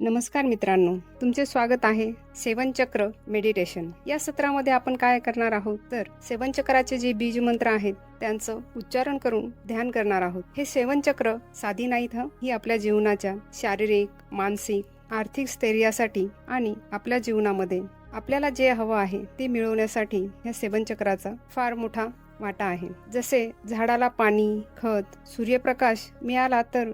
नमस्कार मित्रांनो, तुमचे स्वागत आहे सेवन चक्र मेडिटेशन या सत्रामध्ये. आपण काय करणार आहोत तर सेवन चक्राचे जे बीज मंत्र आहेत त्यांचं उच्चारण करून ध्यान करणार आहोत. हे सेवन चक्र साधी नाहीत, ही आपल्या जीवनाच्या शारीरिक, मानसिक, आर्थिक स्थैर्यासाठी आणि आपल्या जीवनामध्ये आपल्याला जे हवं आहे ते मिळवण्यासाठी या सेवन चक्राचा फार मोठा वाटा आहे. जसे झाडाला पाणी, खत, सूर्यप्रकाश मिळाला तर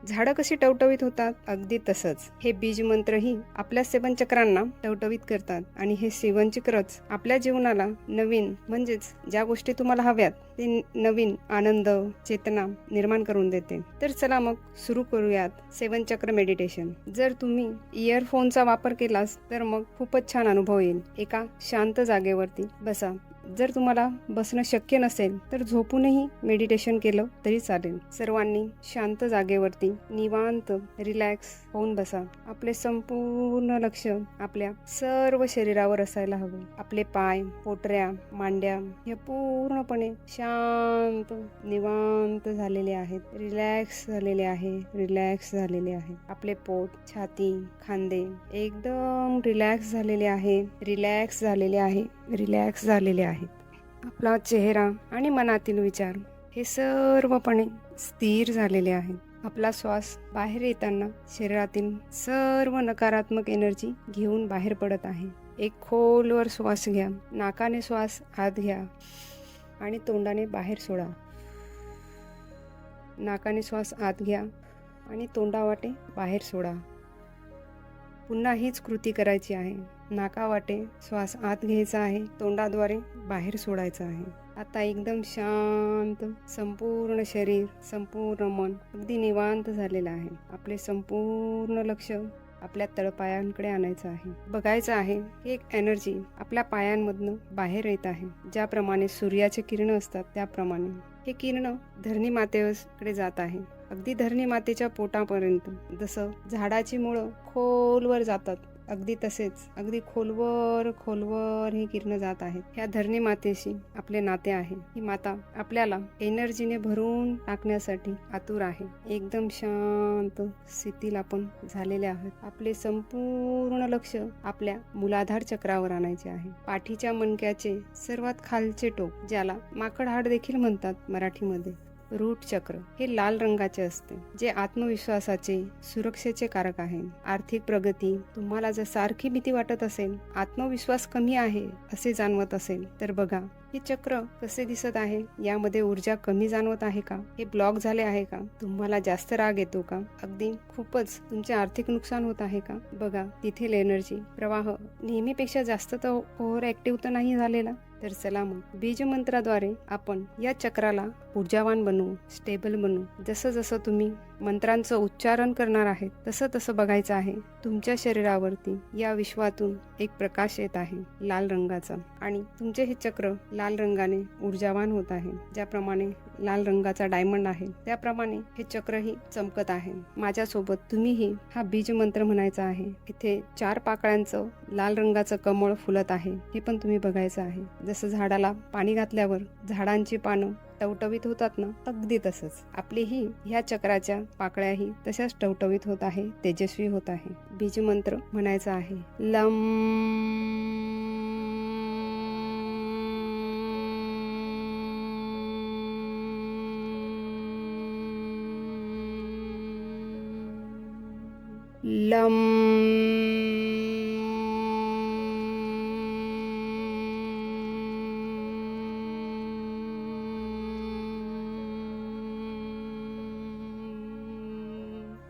झाडं कशी टवटवीत होतात, अगदी तसंच हे बीज मंत्रही आपल्या सेवन चक्रांना टवटवीत करतात. आणि हे सेवन चक्रच आपल्या जीवनाला नवीन, म्हणजेच ज्या गोष्टी तुम्हाला हव्यात ते नवीन आनंद, चेतना निर्माण करून देते. तर चला मग सुरू करूयात सेवन चक्र मेडिटेशन. जर तुम्ही इयरफोनचा वापर केलास तर मग खूपच छान अनुभव येईल. एका शांत जागेवरती बसा. जर तुम्हाला बसणं शक्य नसेल तर झोपूनही मेडिटेशन केलं तरी चालेल. सर्वांनी शांत जागेवरती निवांत रिलॅक्स होऊन बसा. आपले संपूर्ण लक्ष आपल्या सर्व शरीरावर असायला हवं. आपले पाय, पोटऱ्या, मांड्या हे पूर्णपणे शांत निवांत झालेले आहेत, रिलॅक्स झालेले आहे, रिलॅक्स झालेले आहे. आपले पोट, छाती, खांदे एकदम रिलॅक्स झालेले आहे, रिलॅक्स झालेले आहे, रिलॅक्स झालेले आहेत. आपला चेहरा आणि मनातील विचार हे सर्वपणे स्थिर झालेले आहेत. आपला श्वास बाहेर येताना शरीरातील सर्व नकारात्मक एनर्जी घेऊन बाहेर पडत आहे. एक खोलवर श्वास घ्या. नाकाने श्वास आत घ्या आणि तोंडाने बाहेर सोडा. नाकाने श्वास आत घ्या आणि तोंडावाटे बाहेर सोडा. पुन्हा हीच कृती करायची आहे. नाकावाटे श्वास आत घ्यायचा आहे, तोंडाद्वारे बाहेर सोडायचा आहे. आता एकदम शांत संपूर्ण शरीर, संपूर्ण मन अगदी निवांत झालेलं आहे. आपले संपूर्ण लक्ष आपल्या तळपायांकडे आणायचं आहे. बघायचं आहे की एक एनर्जी आपल्या पायांमधनं बाहेर येत आहे. ज्याप्रमाणे सूर्याचे किरण असतात त्याप्रमाणे हे किरण धरणी मातेकडे जात आहे. अगदी धरणी मातेच्या पोटापर्यंत. जसं झाडाची मुळं खोलवर जातात अगदी तसेच अगदी खोलवर खोलवर ही किरण जात आहेत. ह्या धरणी मातेशी आपले नाते आहे. ही माता आपल्याला एनर्जीने भरून टाकण्यासाठी आतुर आहे. एकदम शांत स्थितीला आपण झालेले आहोत. आपले संपूर्ण लक्ष आपल्या मूलाधार चक्रावर आणायचे आहे. पाठीच्या मणक्याचे सर्वात खालचे टोक, ज्याला माकड हाड देखील म्हणतात मराठीमध्ये, रूट चक्र हे लाल रंगाचे असते, जे आत्मविश्वासाचे, सुरक्षेचे कारक आहे. आर्थिक प्रगती, तुम्हाला जर सारखी भीती वाटत असेल, आत्मविश्वास कमी आहे असे जाणवत असेल तर बघा हे चक्र कसे दिसत आहे. यामध्ये ऊर्जा कमी जाणवत आहे का? हे ब्लॉक झाले आहे का? तुम्हाला जास्त राग येतो का? अगदी खूपच तुमचे आर्थिक नुकसान होत आहे का? बघा तिथेल एनर्जी प्रवाह नेहमीपेक्षा जास्त तर ओव्हर ऍक्टिव्ह तर नाही झालेला. तर चला मग बीज मंत्राद्वारे आपण या चक्राला ऊर्जावान बनवू, स्टेबल बनवू. जसं जसं तुम्ही मंत्रांचं उच्चारण करणार आहेत तसं तसं बघायचं आहे तुमच्या शरीरावरती या विश्वातून एक प्रकाश येत आहे लाल रंगाचा, आणि तुमचे हे चक्र लाल रंगाने ऊर्जावान होत आहे. ज्याप्रमाणे लाल रंगाचा डायमंड आहे त्याप्रमाणे हे चक्रही चमकत आहे. माझ्यासोबत तुम्हीही हा बीज मंत्र म्हणायचा आहे. इथे 4 पाकळ्यांचं लाल रंगाचं कमळ फुलत आहे, हे पण तुम्ही बघायचं आहे. जसं झाडाला पाणी घातल्यावर झाडांची पानं टवटवीत होतात ना, अगदी तसंच आपलीही ह्या चक्राच्या पाकळ्याही तशाच टवटवीत होत आहे, तेजस्वी होत आहे. बीज मंत्र म्हणायचा आहे lump lump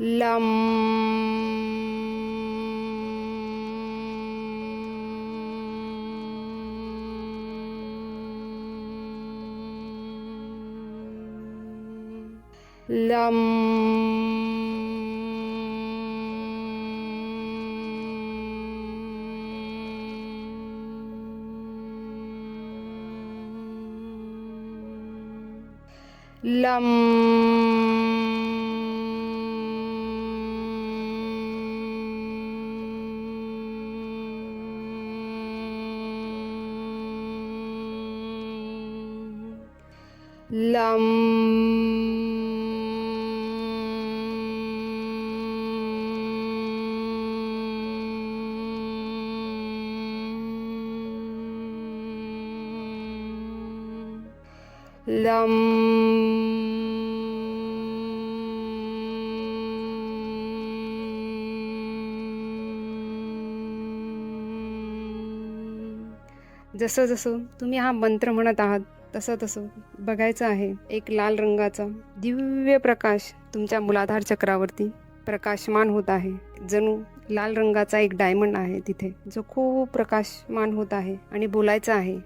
lump lump lump lump लं जसं जसं तुम्ही हा मंत्र म्हणत आहात तसं तसं बघायचं आहे एक लाल रंगाचा दिव्य प्रकाश तुमच्या मूलाधार चक्रावरती प्रकाशमान होत आहे. जणू लाल रंगाचा एक डायमंड आहे तिथे जो खूप प्रकाशमान होत आहे आणि बोलायचं आहे,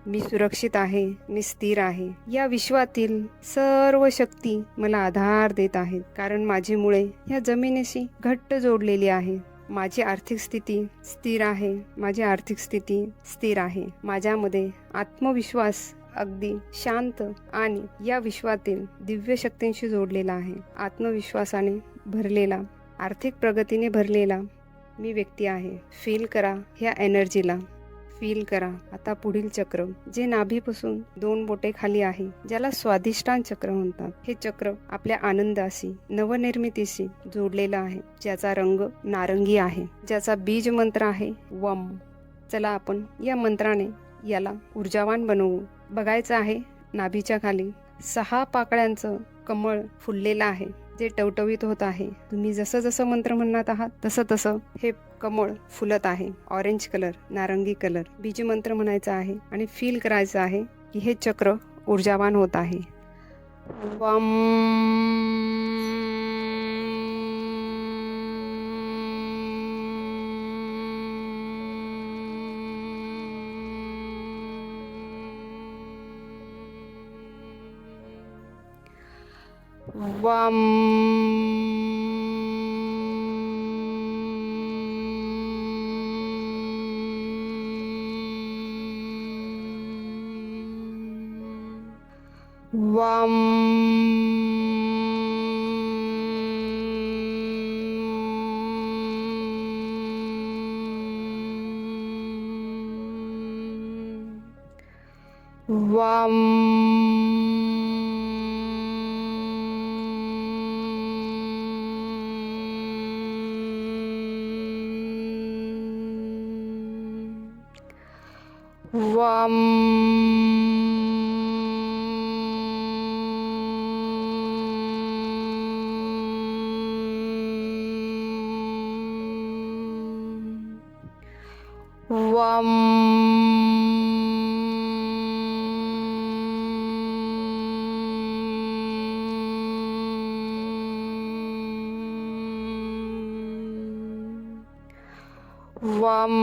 मी सुरक्षित आहे, मी स्थिर आहे. या विश्वातील सर्व शक्ती मला आधार देत आहेत, कारण माझी मुळे या जमिनीशी घट्ट जोडलेली आहे. माझी आर्थिक स्थिती स्थिर आहे, माझी आर्थिक स्थिती स्थिर आहे. माझ्यामध्ये आत्मविश्वास अगदी शांत आणि या विश्वातील दिव्य शक्तींशी जोडलेला आहे. आत्मविश्वासाने भरलेला, आर्थिक प्रगतीने भरलेला मी व्यक्ती आहे. फील करा ह्या एनर्जीला, फील करा. आता पुढील चक्र जे नाभीपासून 2 बोटे खाली आहे, ज्याला स्वाधिष्ठान चक्र म्हणतात. हे चक्र आपल्या आनंदाशी, नवनिर्मितीशी जोडलेलं आहे, ज्याचा रंग नारंगी आहे, ज्याचा बीज मंत्र आहे वम. चला आपण या मंत्राने याला ऊर्जावान बनवू. बघायचं आहे नाभीच्या खाली 6 पाकळ्यांचं कमळ फुललेलं आहे, जे टवटवीत होत आहे. तुम्ही जसं जसं मंत्र म्हणत आहात तसं तसं हे कमळ फुलत आहे. ऑरेंज कलर, नारंगी कलर बीज मंत्र म्हणायचं आहे आणि फील करायचं आहे की हे चक्र ऊर्जावान होत आहे. वम वम वम वम वम वम वम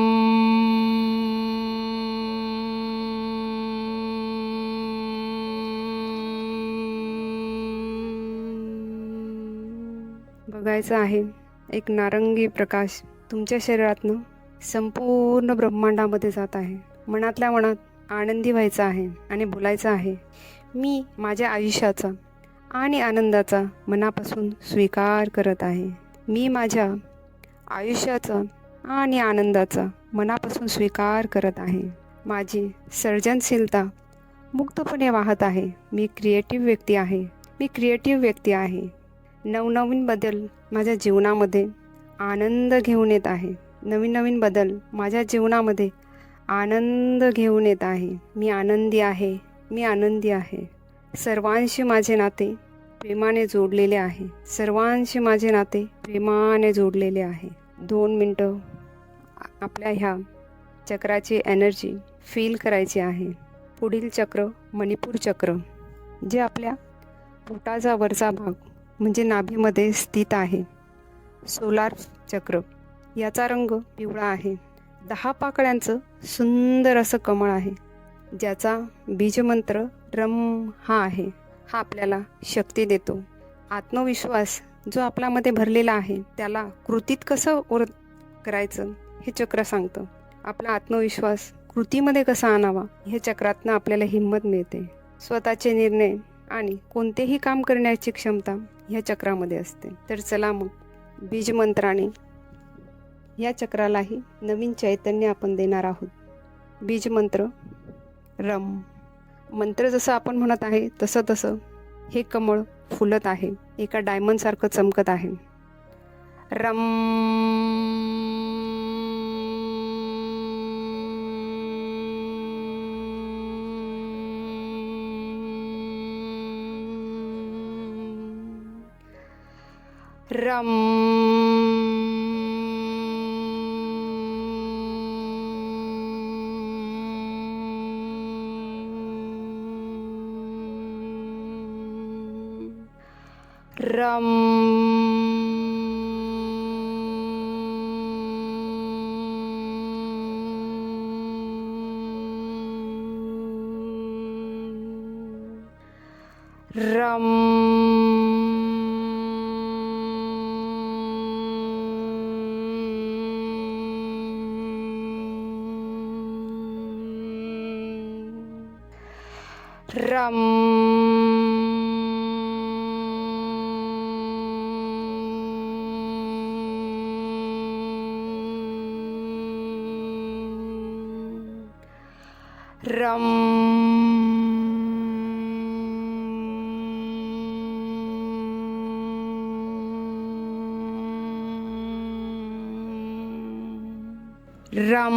बघायचं आहे एक नारंगी प्रकाश तुमच्या शरीरातनं संपूर्ण ब्रह्मांडामध्ये जात आहे. मनातल्या मनात आनंदी व्हायचं आहे आणि बोलायचं आहे, मी माझ्या आयुष्याचा आणि आनंदाचा मनापासून स्वीकार करत आहे. मी माझ्या आयुष्याचा आणि आनंदाचा मनापासून स्वीकार करत आहे. माझी सर्जनशीलता मुक्तपणे वाहत आहे. मी क्रिएटिव्ह व्यक्ती आहे. मी क्रिएटिव्ह व्यक्ती आहे. नवनवीन बदल माझ्या जीवनामध्ये आनंद घेऊन येत आहे. नवीन नवीन बदल माझ्या जीवनामध्ये आनंद घेऊन येत आहे. मी आनंदी आहे. मी आनंदी आहे. सर्वांशी माझे नाते प्रेमाने जोडलेले आहे. सर्वांशी माझे नाते प्रेमाने जोडलेले आहे. 2 मिनटं आपल्या ह्या चक्राची एनर्जी फील करायची आहे. पुढील चक्र मणिपूर चक्र, जे आपल्या पोटाचा वरचा भाग म्हणजे नाभीमध्ये स्थित आहे. सोलार चक्र, याचा रंग पिवळा आहे. 10 पाकळ्यांचं सुंदर असं कमळ आहे, ज्याचा बीजमंत्र रम हा आहे. हा आपल्याला शक्ती देतो. आत्मविश्वास जो आपल्यामध्ये भरलेला आहे त्याला कृतीत कसं करायचं हे चक्र सांगतं. आपला आत्मविश्वास कृतीमध्ये कसा आणावा हे चक्रातनं आपल्याला हिंमत मिळते. स्वतःचे निर्णय आणि कोणतेही काम करण्याची क्षमता ह्या चक्रामध्ये असते. तर चला मग बीजमंत्राने या चक्रालाही नवीन चैतन्य आपण देणार आहोत. बीजमंत्र रम. मंत्र जसं आपण म्हणत आहे तसं तसं हे कमळ फुलत आहे, एका डायमंडसारखं चमकत आहे. रम. रम रम रम रम रम रम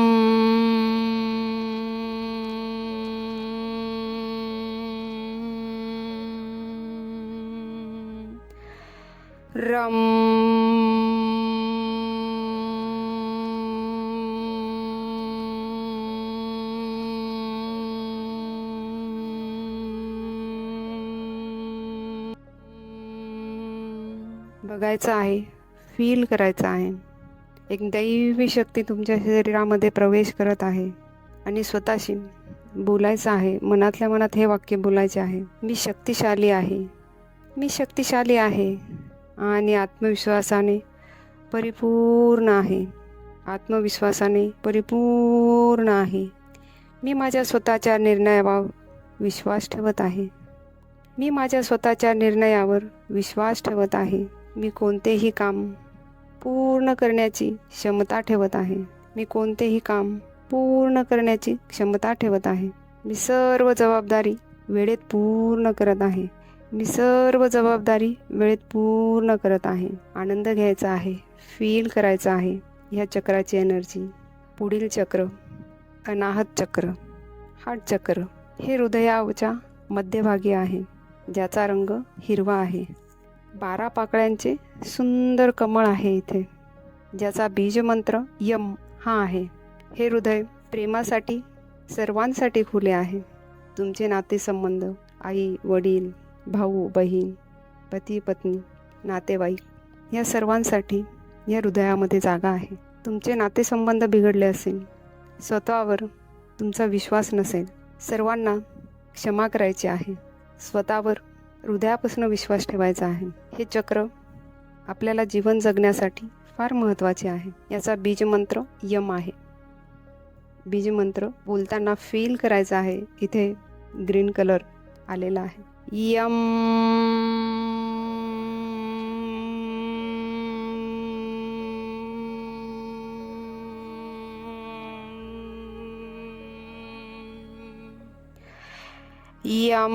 रम बघायचं आहे, फील करायचं आहे. एक दैवी शक्ती तुमच्या शरीरामध्ये प्रवेश करत आहे आणि स्वतःशी बोलायचं आहे. मनातल्या मनात हे वाक्य बोलायचे आहे, मी शक्तिशाली आहे, मी शक्तिशाली आहे आणि आत्मविश्वासाने परिपूर्ण आहे, आत्मविश्वासाने परिपूर्ण आहे. मी माझ्या स्वतःच्या निर्णयावर विश्वास ठेवत आहे, मी माझ्या स्वतःच्या निर्णयावर विश्वास ठेवत आहे. मी कोणतेही काम पूर्ण करण्याची क्षमता ठेवत आहे, मी कोणतेही काम पूर्ण करण्याची क्षमता ठेवत आहे. मी सर्व जबाबदारी वेळेत पूर्ण करत आहे, मी सर्व जबाबदारी वेळेत पूर्ण करत आहे. आनंद घ्यायचा आहे, फील करायचा आहे ह्या चक्राची एनर्जी. पुढील चक्र अनाहत चक्र, हार्ट चक्र. हे हृदयाच्या मध्यभागी आहे, ज्याचा रंग हिरवा आहे. 12 पाकळ्यांचे सुंदर कमळ आहे इथे, ज्याचा बीजमंत्र यम हा आहे. हे हृदय प्रेमासाठी सर्वांसाठी खुले आहे. तुमचे नातेसंबंध, आई वडील, भाऊ बहीण, पती पत्नी, नातेवाईक या सर्वांसाठी या हृदयामध्ये जागा आहे. तुमचे नातेसंबंध बिघडले असेल, स्वतःवर तुमचा विश्वास नसेल, सर्वांना क्षमा करायची आहे, स्वतःवर हृदयापासून विश्वास ठेवायचा आहे. हे चक्र आपल्याला जीवन जगण्यासाठी फार महत्त्वाचे आहे. याचा बीजमंत्र यम आहे. बीजमंत्र बोलताना फील करायचा आहे. इथे ग्रीन कलर आलेला आहे. यम यम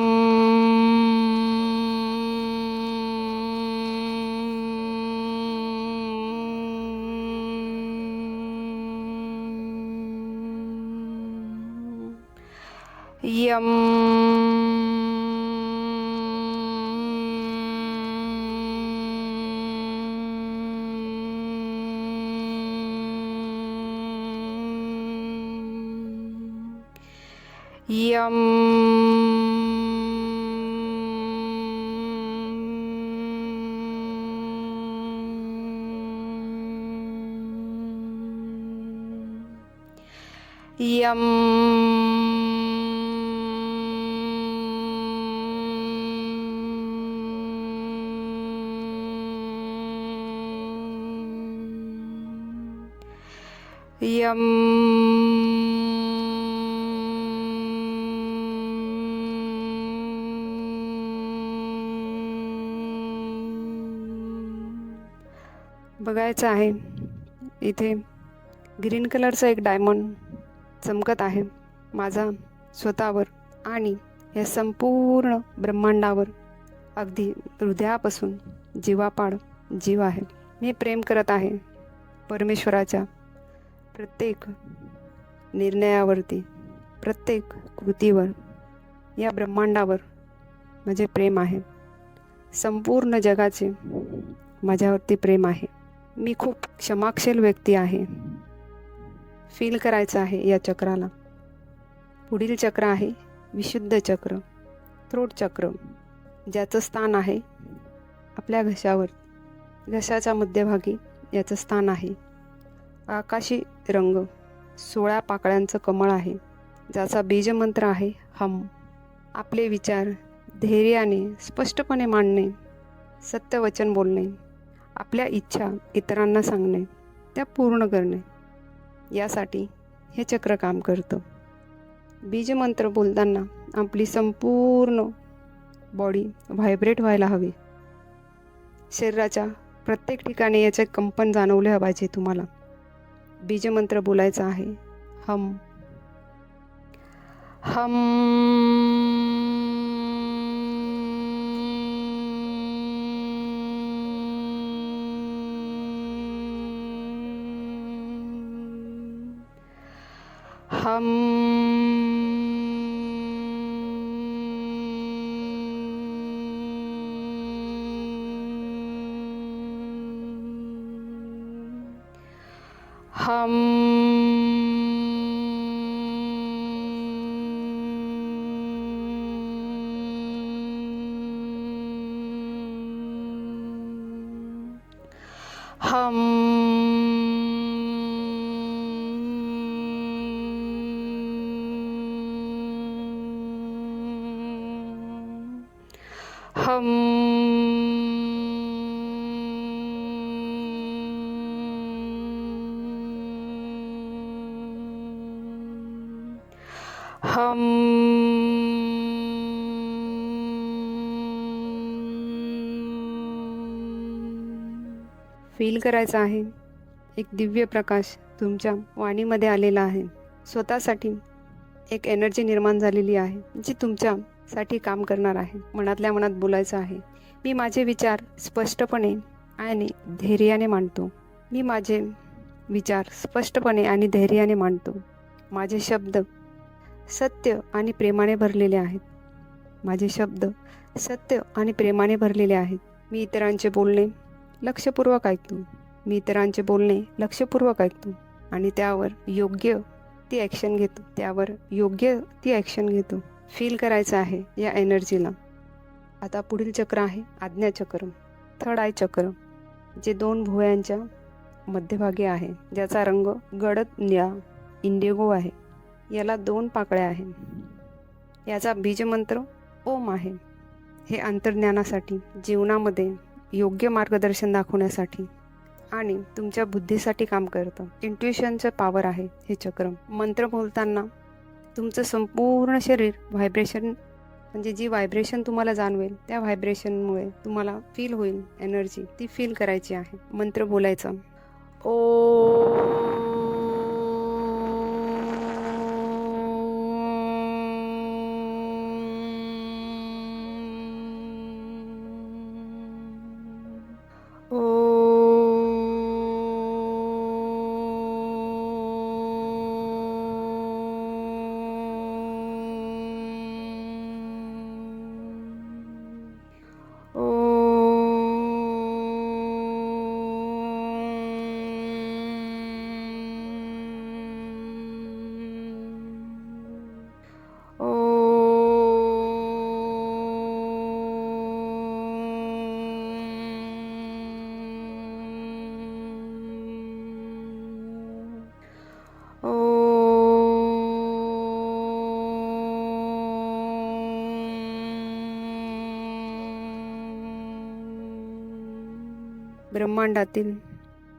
यम यम यम यम बघायचं आहे. इथे ग्रीन कलरचा एक डायमंड चमकत आहे. माझा स्वतःवर आणि या संपूर्ण ब्रह्मांडावर अगदी हृदयापासून जीवापाड जीव आहे. मी प्रेम करत आहे परमेश्वराच्या प्रत्येक निर्णयावरती, प्रत्येक कृतीवर, या ब्रह्मांडावर माझे प्रेम आहे. संपूर्ण जगाचे माझ्यावरती प्रेम आहे. मी खूप क्षमाशील व्यक्ती आहे. फील करायचं आहे या चक्राला. पुढील चक्र आहे विशुद्ध चक्र, थ्रोट चक्र, ज्याचं स्थान आहे आपल्या घशावर. घशाच्या मध्यभागी याचं स्थान आहे. आकाशी रंग, 16 पाकळ्यांचं कमळ आहे, ज्याचा बीजमंत्र आहे हम. आपले विचार धैर्याने स्पष्टपणे मांडणे, सत्यवचन बोलणे, आपल्या इच्छा इतरांना सांगणे, त्या पूर्ण करणे, यासाठी हे चक्र काम करतं. बीजमंत्र बोलताना आपली संपूर्ण बॉडी व्हायब्रेट व्हायला हवी. शरीराच्या प्रत्येक ठिकाणी याचे कंपन जाणवले पाहिजे तुम्हाला. बीजमंत्र बोलायचा आहे हम. हम. हम. हम. फील करायचं आहे एक दिव्य प्रकाश तुमच्या वाणीमध्ये आलेला आहे. स्वतःसाठी एक एनर्जी निर्माण झालेली आहे जी तुमच्यासाठी काम करणार आहे. मनातल्या मनात बोलायचं आहे, मी माझे विचार स्पष्टपणे आणि धैर्याने मांडतो. मी माझे विचार स्पष्टपणे आणि धैर्याने मांडतो. माझे शब्द सत्य आणि प्रेमाने भरलेले आहेत. माझे शब्द सत्य आणि प्रेमाने भरलेले आहेत. मी इतरांचे बोलणे लक्षपूर्वक ऐकतो. मी इतरांचे बोलणे लक्षपूर्वक ऐकतो आणि त्यावर योग्य ती ॲक्शन घेतो. फील करायचं आहे या एनर्जीला. आता पुढील चक्र आहे आज्ञाचक्र, थर्ड आय चक्र, जे 2 भुवयांच्या मध्यभागी आहे, ज्याचा रंग गडद निळा इंडिगो आहे. याला 2 पाकळ्या आहेत. याचा बीजमंत्र ओम आहे. हे अंतर्ज्ञानासाठी, जीवनामध्ये योग्य मार्गदर्शन दाखवण्यासाठी आणि तुमच्या बुद्धीसाठी काम करतं. इंट्युशनचं पॉवर आहे हे चक्र. मंत्र बोलताना तुमचं संपूर्ण शरीर व्हायब्रेशन, म्हणजे जी व्हायब्रेशन तुम्हाला जाणवेल त्या व्हायब्रेशनमुळे तुम्हाला फील होईल एनर्जी, ती फील करायची आहे. मंत्र बोलायचा ओ. ब्रह्मांडातील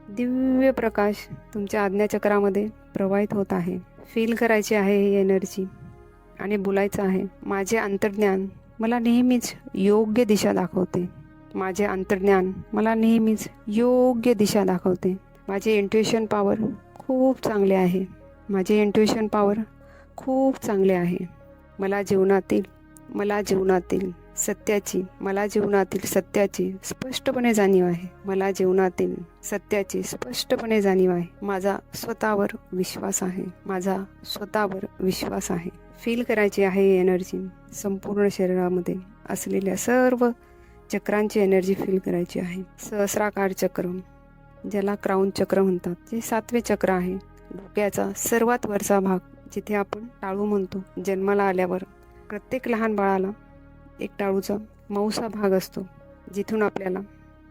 दिव्य प्रकाश तुमच्या आज्ञाचक्रामध्ये प्रवाहित होत आहे. फील करायची आहे ही एनर्जी आणि बोलायचं आहे, माझे अंतर्ज्ञान मला नेहमीच योग्य दिशा दाखवते. माझे अंतर्ज्ञान मला नेहमीच योग्य दिशा दाखवते. माझे इंट्युशन पॉवर खूप चांगले आहे. माझे इंट्युशन पॉवर खूप चांगले आहे. मला जीवनातील सत्याची स्पष्टपणे जाणीव आहे. मला जीवनातील सत्याची स्पष्टपणे जाणीव आहे. माझा स्वतःवर विश्वास आहे. फील करायची आहे एनर्जी संपूर्ण शरीरामध्ये असलेल्या सर्व चक्रांची एनर्जी फील करायची आहे. सहस्राकार चक्र, ज्याला क्राऊन चक्र म्हणतात, जे 7वे चक्र आहे. डोक्याचा सर्वात वरचा भाग, जिथे आपण टाळू म्हणतो. जन्माला आल्यावर प्रत्येक लहान बाळाला एक टाळूचा मऊसा भाग असतो, जिथून आपल्याला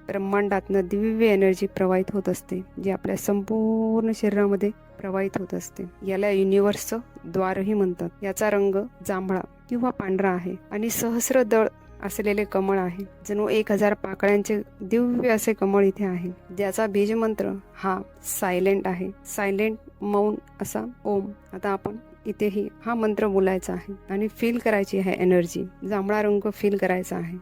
ब्रह्मांडातनं दिव्य एनर्जी प्रवाहित होत असते, जी आपल्या संपूर्ण शरीरामध्ये प्रवाहित होत असते. याला युनिव्हर्सचं द्वारही म्हणतात. याचा रंग जांभळा किंवा पांढरा आहे आणि सहस्र दळ असलेले कमळ आहे. जणू 1000 पाकळ्यांचे दिव्य असे कमळ इथे आहे, ज्याचा बीजमंत्र हा सायलेंट आहे. सायलेंट, मौन असा ओम. आता आपण इथेही हा मंत्र बोलायचा आहे आणि फील करायची आहे एनर्जी. जांभळा रंग फील करायचा आहे.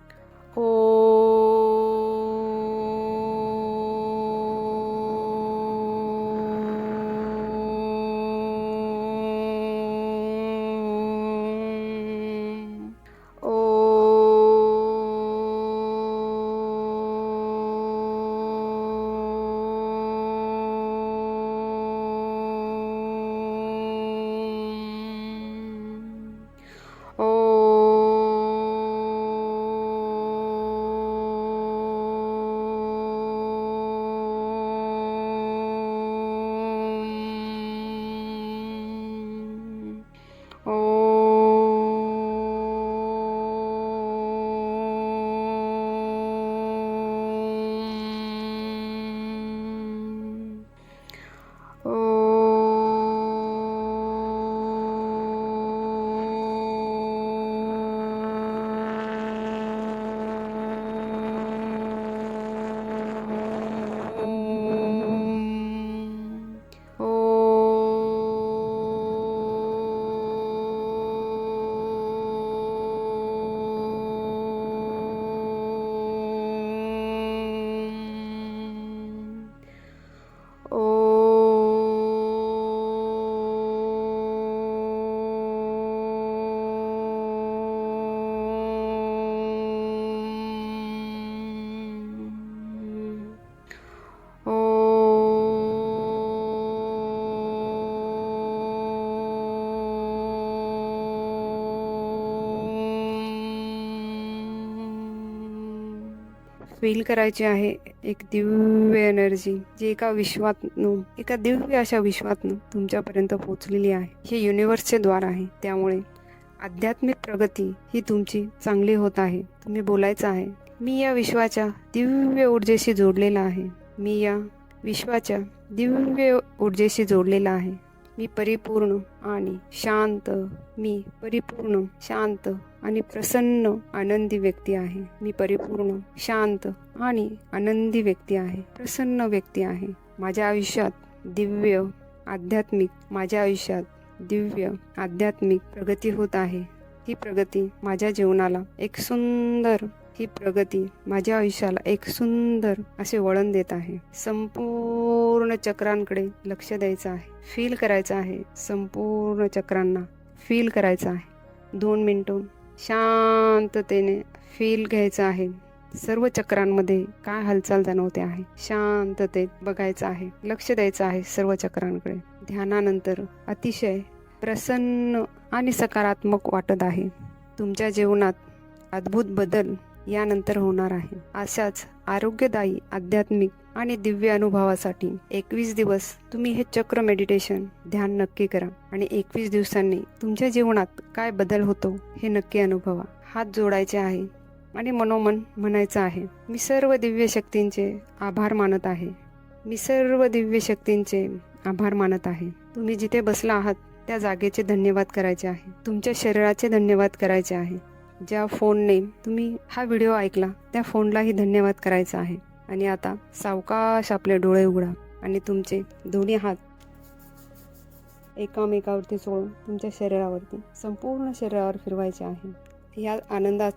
फील करायची आहे एक दिव्य एनर्जी, जी एका दिव्य अशा विश्वातनं तुमच्यापर्यंत पोहोचलेली आहे. हे युनिव्हर्सचे द्वार आहे. त्यामुळे आध्यात्मिक प्रगती ही तुमची चांगली होत आहे. तुम्ही बोलायचं आहे, मी या विश्वाच्या दिव्य ऊर्जेशी जोडलेला आहे. मी या विश्वाच्या दिव्य ऊर्जेशी जोडलेला आहे. मी परिपूर्ण आणि प्रसन्न आनंदी व्यक्ती आहे. मी परिपूर्ण, शांत आणि आनंदी व्यक्ती आहे. प्रसन्न व्यक्ती आहे. माझ्या आयुष्यात दिव्य आध्यात्मिक प्रगती होत आहे. ही प्रगती माझ्या जीवनाला माझ्या आयुष्याला एक सुंदर असे वळण देत आहे. संपूर्ण चक्रांकडे लक्ष द्यायचं आहे. फील करायचं आहे. संपूर्ण चक्रांना फील करायचं आहे. 2 मिनिटं शांततेने फील घ्यायचं आहे. सर्व चक्रांमध्ये काय हालचाल जाणवते आहे, शांततेत बघायचं आहे. लक्ष द्यायचं आहे सर्व चक्रांकडे. ध्यानानंतर अतिशय प्रसन्न आणि सकारात्मक वाटत आहे. तुमच्या जीवनात अद्भुत बदल यानंतर होणार आहे. अशाच आरोग्यदायी, आध्यात्मिक आणि दिव्य अनुभवासाठी 21 दिवस तुम्ही हे चक्र मेडिटेशन ध्यान नक्की करा आणि 21 दिवसांनी तुमच्या जीवनात काय बदल होतो हे नक्की अनुभवा. हात जोडायचे आहे आणि मनोमन म्हणायचं आहे, मी सर्व दिव्य शक्तींचे आभार मानत आहे. तुम्ही जिथे बसला आहात त्या जागेचे धन्यवाद करायचे आहे. तुमच्या शरीराचे धन्यवाद करायचे आहे. ज्या फोनने तुम्ही हा व्हिडिओ ऐकला त्या फोनलाही धन्यवाद करायचा आहे. आणि आता सावकाश आपले डोळे उघडा आणि तुमचे दोन्ही हात एकामेकावरती सोडून तुमच्या शरीरावरती, संपूर्ण शरीरावर फिरवायचे आहे. या आनंदात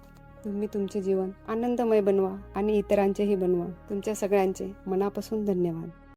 तुम्ही तुमचे जीवन आनंदमय बनवा आणि इतरांचेही बनवा. तुमच्या सगळ्यांचे मनापासून धन्यवाद.